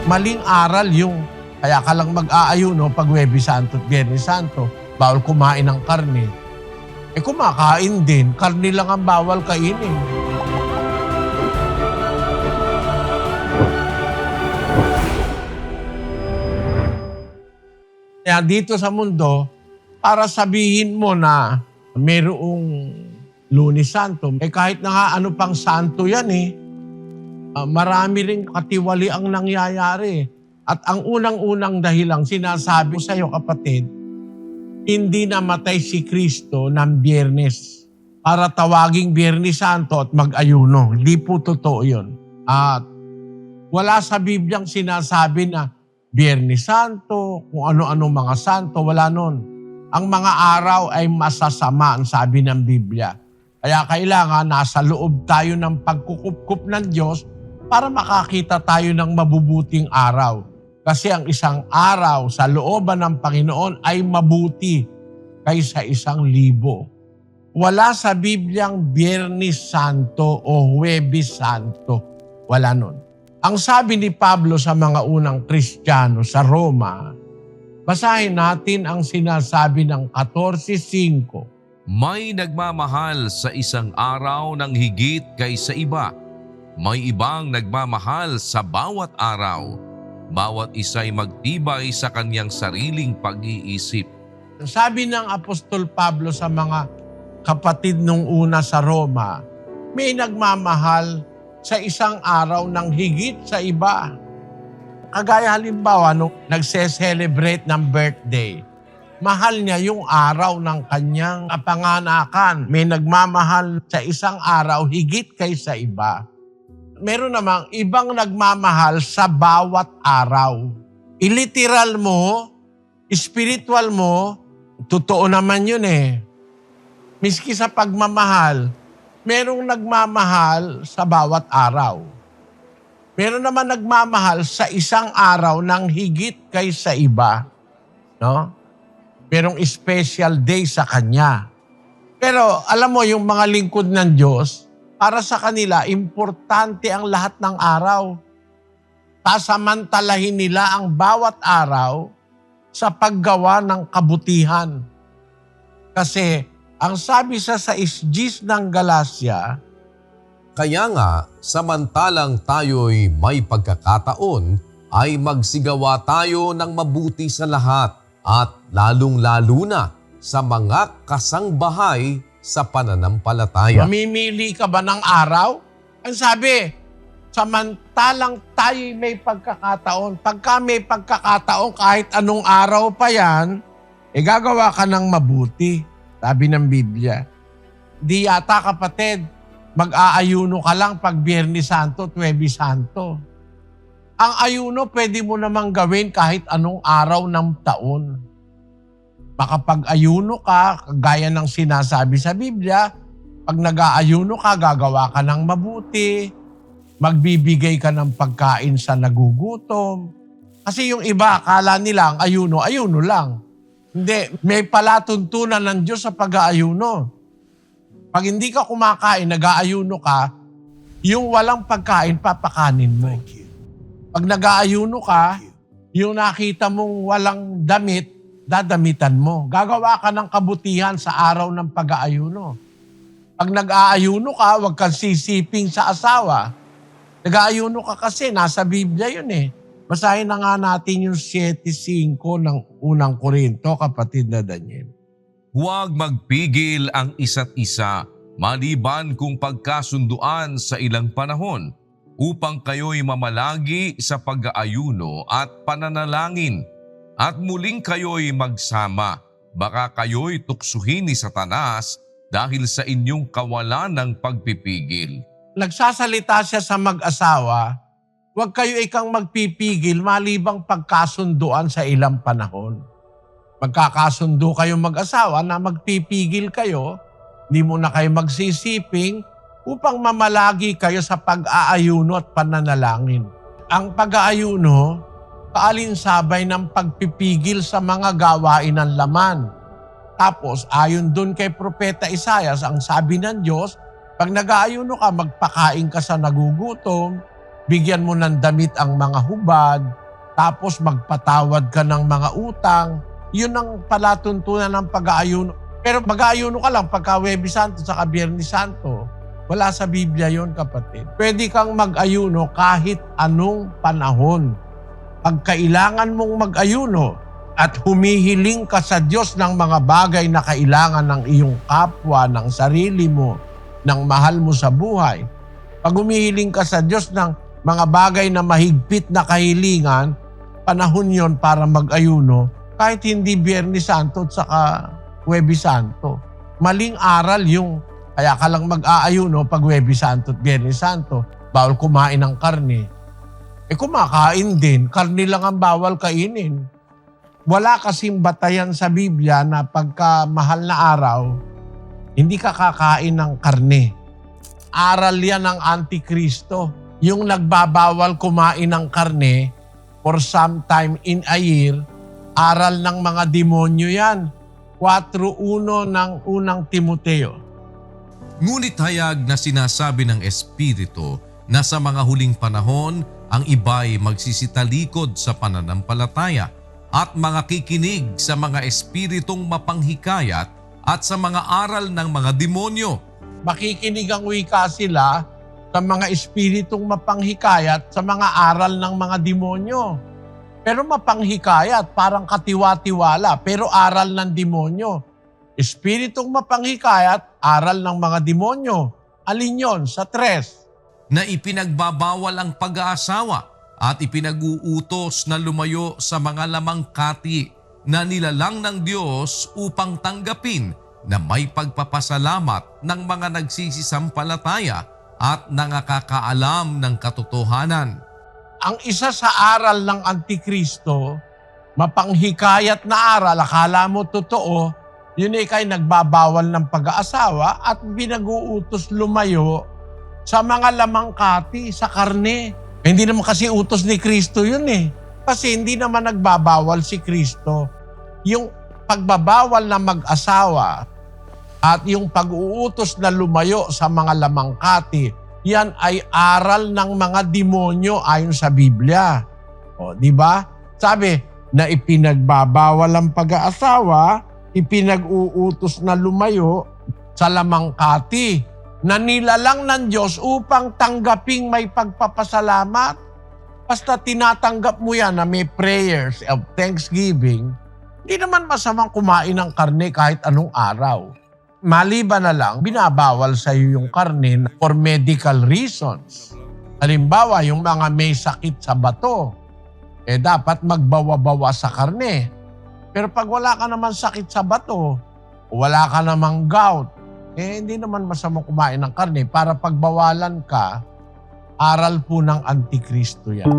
Maling aral yung kaya ka lang mag-aayuno pag Huwebes Santo at Biyernes Santo. Bawal kumain ng karne. Kumakain din. Karne lang ang bawal kainin. Kaya dito sa mundo, para sabihin mo na mayroong Lunes Santo, kahit na nga ano pang santo yan marami ring katiwali ang nangyayari. At ang unang-unang dahilang sinasabi ko sa iyo kapatid, hindi namatay si Kristo ng Biyernes para tawaging Biyernes Santo at mag-ayuno. Hindi po totoo yun. At wala sa Bibliang sinasabi na Biyernes Santo, kung ano-ano mga santo, wala nun. Ang mga araw ay masasama, ang sabi ng Biblia. Kaya kailangan nasa loob tayo ng pagkukup ng Diyos para makakita tayo ng mabubuting araw. Kasi ang isang araw sa looban ng Panginoon ay mabuti kaysa 1,000. Wala sa Bibliang Biyernes Santo o Huwebes Santo. Wala nun. Ang sabi ni Pablo sa mga unang Kristiyano sa Roma, basahin natin ang sinasabi ng 14:5. May nagmamahal sa isang araw ng higit kaysa iba. May ibang nagmamahal sa bawat araw. Bawat isa'y magtibay sa kanyang sariling pag-iisip. Sabi ng Apostol Pablo sa mga kapatid nung una sa Roma, may nagmamahal sa isang araw ng higit sa iba. Kagaya halimbawa, nung nagse-celebrate ng birthday, mahal niya yung araw ng kanyang kapanganakan. May nagmamahal sa isang araw higit kaysa iba. Meron namang ibang nagmamahal sa bawat araw. Iliteral mo, spiritual mo, totoo naman yun Miski sa pagmamahal, merong nagmamahal sa bawat araw. Meron naman nagmamahal sa isang araw ng higit kaysa iba. No? Merong special day sa kanya. Pero alam mo, yung mga lingkod ng Diyos, para sa kanila, importante ang lahat ng araw. Pasamantalahin nila ang bawat araw sa paggawa ng kabutihan. Kasi ang sabi sa 6:10 ng Galacia, Kaya nga, samantalang tayo'y may pagkakataon, ay magsigawa tayo ng mabuti sa lahat at lalong-lalo na sa mga kasangbahay sa pananampalataya. mamimili ka ba ng araw? Ang sabi, samantalang tayo'y may pagkakataon. Pagka may pagkakataon, kahit anong araw pa yan, gagawa ka ng mabuti. Sabi ng Biblia. Di yata kapatid, mag-aayuno ka lang pag Biyernes Santo at Huwebes Santo. Ang ayuno pwede mo namang gawin kahit anong araw ng taon. Makapag-ayuno ka, gaya ng sinasabi sa Biblia, pag nag-aayuno ka, gagawa ka ng mabuti, magbibigay ka ng pagkain sa nagugutom. Kasi yung iba, akala nila ang ayuno lang. Hindi, may palatuntunan ng Diyos sa pag-aayuno. Pag hindi ka kumakain, nag-aayuno ka, yung walang pagkain, papakanin mo. Pag nag-aayuno ka, yung nakita mong walang damit, dadamitan mo. Gagawa ka ng kabutihan sa araw ng pag-aayuno. Pag nag-aayuno ka, huwag kang sisiping sa asawa. Nag-aayuno ka kasi, nasa Biblia yun Basahin na nga natin yung 7:5 ng unang Korinto, kapatid na Daniel. Huwag magpigil ang isa't isa maliban kung pagkasunduan sa ilang panahon upang kayo'y mamalagi sa pag-aayuno at pananalangin at muling kayo'y magsama. Baka kayo'y tuksuhin ni Satanas dahil sa inyong kawalan ng pagpipigil. Nagsasalita siya sa mag-asawa, huwag kayo ikang magpipigil malibang pagkasunduan sa ilang panahon. Magkakasundo kayong mag-asawa na magpipigil kayo, hindi mo na kayo magsisiping upang mamalagi kayo sa pag-aayuno at pananalangin. Ang pag-aayuno, kaalinsabay ng pagpipigil sa mga gawain ng laman. Tapos, ayon dun kay Propeta Isaias, ang sabi ng Diyos, pag nag-aayuno ka, magpakain ka sa nagugutom, bigyan mo ng damit ang mga hubad, tapos magpatawad ka ng mga utang. Yun ang palatuntunan ng pag-aayuno. Pero mag-aayuno ka lang pagka Huwebes Santo sa Biyernes Santo. Wala sa Biblia yon, kapatid. Pwede kang mag-ayuno kahit anong panahon. Pag kailangan mong mag-ayuno at humihiling ka sa Diyos ng mga bagay na kailangan ng iyong kapwa, ng sarili mo, ng mahal mo sa buhay. Pag humihiling ka sa Diyos ng mga bagay na mahigpit na kahilingan, panahon yon para mag-ayuno kahit hindi Biyernes Santo at saka Huwebes Santo. Maling aral yung kaya ka lang mag-aayuno pag Huwebes Santo at Biyernes Santo. Bawal kumain ng karne. Kumakain din. Karne lang ang bawal kainin. Wala kasing batayan sa Biblia na pagka mahal na araw, hindi ka kakain ng karne. Aral yan ng Antikristo. Yung nagbabawal kumain ng karne for some time in a year, aral ng mga demonyo yan. 4:1 ng unang Timoteo. Ngunit hayag na sinasabi ng Espiritu na sa mga huling panahon, ang iba'y magsisitalikod sa pananampalataya at mga kikinig sa mga espiritong mapanghikayat at sa mga aral ng mga demonyo. Makikinig ang wika sila sa mga espiritong mapanghikayat sa mga aral ng mga demonyo. Pero mapanghikayat, parang katiwa-tiwala, pero aral ng demonyo. Espiritong mapanghikayat, aral ng mga demonyo. Alin yon sa 3? Na ipinagbabawal ang pag-aasawa at ipinag-uutos na lumayo sa mga lamangkati na nilalang ng Diyos upang tanggapin na may pagpapasalamat ng mga nagsisisampalataya at nangakakaalam ng katotohanan. Ang isa sa aral ng Antikristo, mapanghikayat na aral, akala mo totoo, yun ay kay nagbabawal ng pag-aasawa at pinag-uutos lumayo sa mga lamangkati, sa karne. Hindi naman kasi utos ni Kristo yun eh. Kasi hindi naman nagbabawal si Kristo. Yung pagbabawal na mag-asawa at yung pag-uutos na lumayo sa mga lamangkati, yan ay aral ng mga demonyo ayon sa Biblia. O, di ba? Sabi na ipinagbabawal ang pag-aasawa, ipinag-uutos na lumayo sa lamangkati na nilalang ng Diyos upang tanggaping may pagpapasalamat. Basta tinatanggap mo yan na may prayers of thanksgiving, hindi naman masamang kumain ng karne kahit anong araw. Maliban na lang, binabawal sa iyo yung karne for medical reasons. Halimbawa, yung mga may sakit sa bato, dapat magbawa-bawa sa karne. Pero pag wala ka naman sakit sa bato, wala ka namang gout, hindi naman masamang kumain ng karne para pagbawalan ka, aral po ng Antikristo yan.